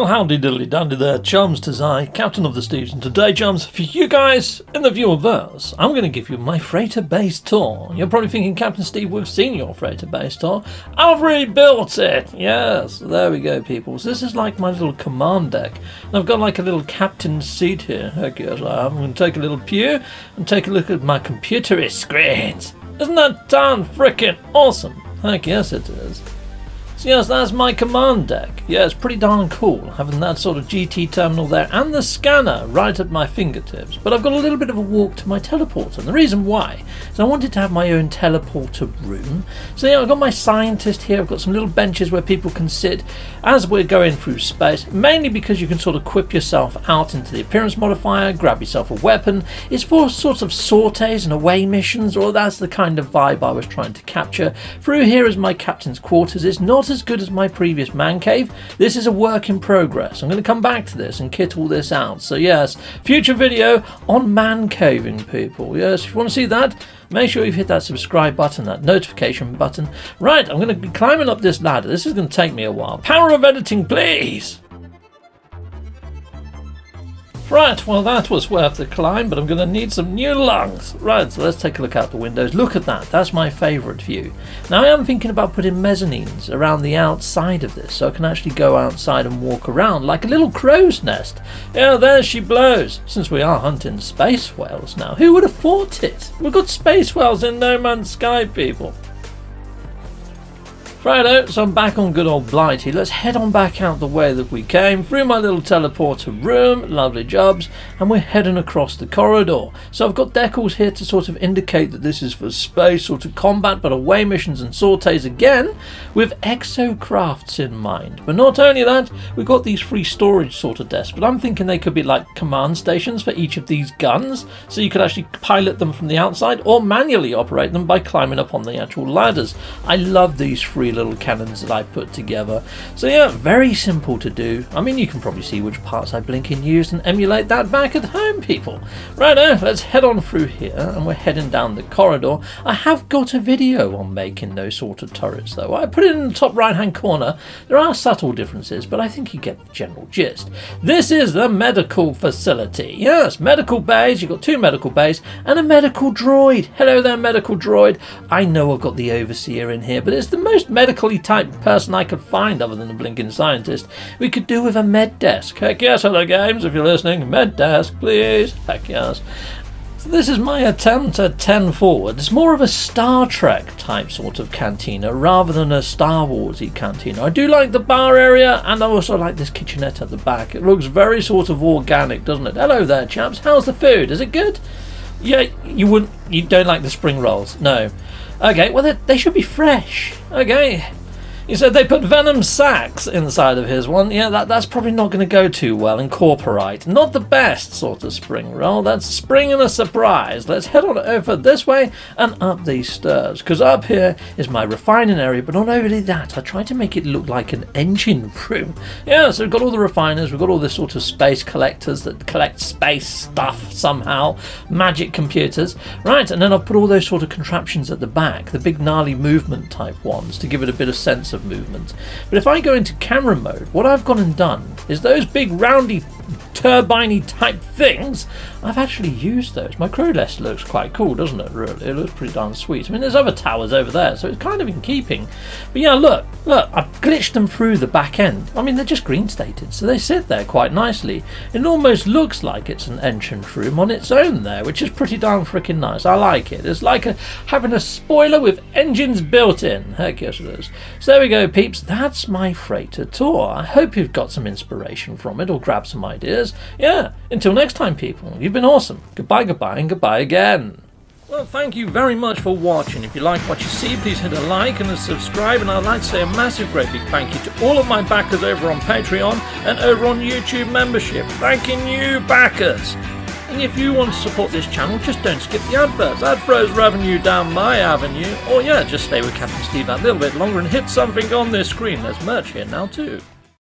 Well, howdy diddly dandy there, chums. 'Tis I, Captain of the Steves, and today, chums, for you guys in the viewerverse, I'm going to give you my freighter base tour. You're probably thinking, Captain Steve, we've seen your freighter base tour. I've rebuilt it! Yes, there we go, people. So this is like my little command deck. And I've got like a little captain's seat here. Heck yes, I'm going to take a little pew and take a look at my computer screens. Isn't that darn frickin' awesome? Heck yes, it is. So yes, that's my command deck. Yeah, it's pretty darn cool, having that sort of GT terminal there and the scanner right at my fingertips. But I've got a little bit of a walk to my teleporter, and the reason why is I wanted to have my own teleporter room. So yeah, I've got my scientist here, I've got some little benches where people can sit as we're going through space, mainly because you can sort of equip yourself out into the appearance modifier, grab yourself a weapon. It's for sorts of sorties and away missions, or that's the kind of vibe I was trying to capture. Through here is my captain's quarters. It's not as good as my previous man cave. This is a work in progress. I'm going to come back to this and kit all this out. So yes, future video on man caving, people. Yes, if you want to see that, make sure you've hit that subscribe button, that notification button. Right, I'm going to be climbing up this ladder. This is going to take me a while. Power of editing, please! Right, well that was worth the climb, but I'm going to need some new lungs. Right, so let's take a look out the windows. Look at that, that's my favourite view. Now I am thinking about putting mezzanines around the outside of this, so I can actually go outside and walk around like a little crow's nest. Yeah, there she blows. Since we are hunting space whales now, who would have thought it? We've got space whales in No Man's Sky, people. Righto, so I'm back on good old Blighty. Let's head on back out the way that we came, through my little teleporter room, lovely jobs, and we're heading across the corridor. So I've got decals here to sort of indicate that this is for space sort of combat, but away missions and sorties again, with exocrafts in mind. But not only that, we've got these free storage sort of desks, but I'm thinking they could be like command stations for each of these guns, so you could actually pilot them from the outside or manually operate them by climbing up on the actual ladders. I love these free little cannons that I put together. So yeah, very simple to do. I mean, you can probably see which parts I blink and use and emulate that back at home, people. Righto, let's head on through here, and we're heading down the corridor. I have got a video on making those sort of turrets though. I put it in the top right hand corner. There are subtle differences, but I think you get the general gist. This is the medical facility. Yes, medical bays. You've got two medical bays and a medical droid. Hello there, medical droid. I know I've got the overseer in here, but it's the most medically typed person I could find other than a blinking scientist. We could do with a med desk. Heck yes, hello games, if you're listening. Med desk, please. Heck yes. So this is my attempt at 10 forward. It's more of a Star Trek type sort of cantina rather than a Star Warsy cantina. I do like the bar area, and I also like this kitchenette at the back. It looks very sort of organic, doesn't it? Hello there, chaps. How's the food? Is it good? Yeah, you don't like the spring rolls? No. Okay, well they should be fresh. Okay. You said they put venom sacs inside of his one. Yeah, that's probably not going to go too well. Incorporate. Not the best sort of spring roll. That's spring and a surprise. Let's head on over this way and up these stairs. Because up here is my refining area, but not only that, I tried to make it look like an engine room. Yeah, so we've got all the refiners. We've got all this sort of space collectors that collect space stuff somehow. Magic computers. Right, and then I've put all those sort of contraptions at the back. The big gnarly movement type ones to give it a bit of sense of movement. But if I go into camera mode, what I've gone and done is those big roundy turbine-y type things, I've actually used those. My crow nest looks quite cool, doesn't it, really? It looks pretty darn sweet. I mean, there's other towers over there, so it's kind of in keeping. But yeah, look, I've glitched them through the back end. I mean, they're just green stated, so they sit there quite nicely. It almost looks like it's an entrance room on its own there, which is pretty darn freaking nice. I like it. It's like having a spoiler with engines built in. Heck yes it is. So there we go, peeps. That's my freighter tour. I hope you've got some inspiration from it or grabbed some ideas. Yeah, until next time, people, you've been awesome. Goodbye, goodbye, and goodbye again. Well, thank you very much for watching. If you like what you see, please hit a like and a subscribe, and I'd like to say a massive great big thank you to all of my backers over on Patreon and over on YouTube membership. Thanking you, backers. And if you want to support this channel, just don't skip the adverts. That throws revenue down my avenue. Or yeah, just stay with Captain Steve that little bit longer and hit something on this screen. There's merch here now too.